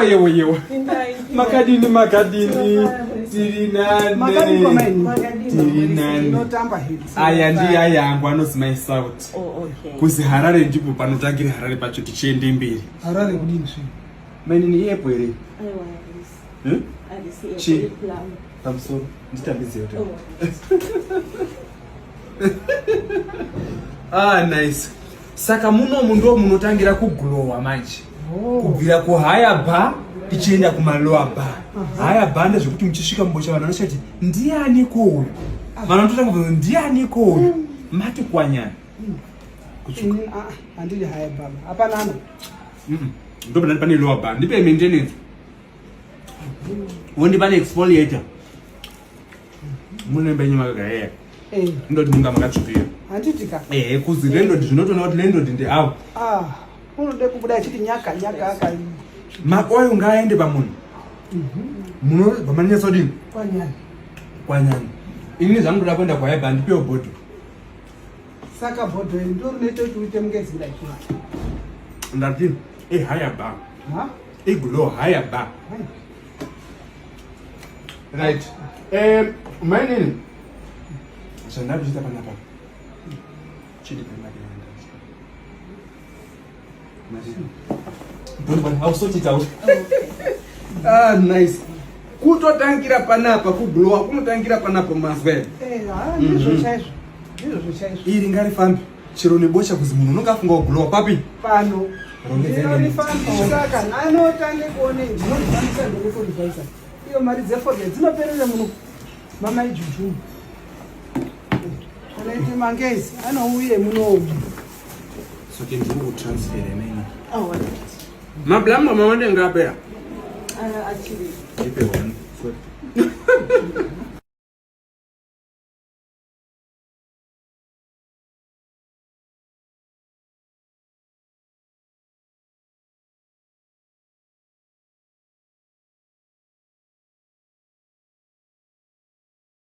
yewe. Makadini. Tirinane. Aya ndiye ayangu anozi Mai Sauti. Kuzi Harare ndipo panotangira Harare pacho tichiende mberi. Harare kudini svi? Mani ni epo here. Aiwa. Chi. Pamusoro. Nditambize yote. Nice. Saka ndo munotangira kuGlowa manje. Kubvira ku higher bar tichienda kuma lower bar. Higher bar ndezvekuti muchisvika mubosha vanhu vanoshati ndiani ko. Vanhu vanotanga kubvunza ndiani ko. Mati kwanyana. Handili higher bar. Hapana ana. Ndo bana pane lower bar. Ndipe maintenance. Wondi pane exfoliator. Munembe nyuma kagaya. Ndoti munga makatsvukira. Handitika. Kuzi lendo zvinotoona kuti lendo ndinde apo. Unode kubuda achiti nyaka aka. Makoyo ngaende pamunhu. Muno pamanyaso kudini? Kwanyana. Ini zvangu ndoda kuenda kwa haiba ndipewo bhodho. Saka bhodho ndo rinoita kuti uite mungezi kudai. Ndati higher bar. Glowa higher bar. Right. Mine Shandabi zita panapa. Chidi panapa. Nice. Kutotangira panapa kuGlowa kunotangira panapa mazwe. Ndizvo chaizvo. Iri ngari fambi. Chiro nebosha kuzi munhu unongafunga kuGlowa papi? Pano. Ndiri fambi saka anotange kuone ndinozvanisa ndokudvaisa. Iyo mari dzeforge dzinoperera munhu mama ijuju. Anaiti mangezi anouye munomu. Soke ndiri kutransfer nene. What? Mablamba mama ndengapera. Actually. Ipe one.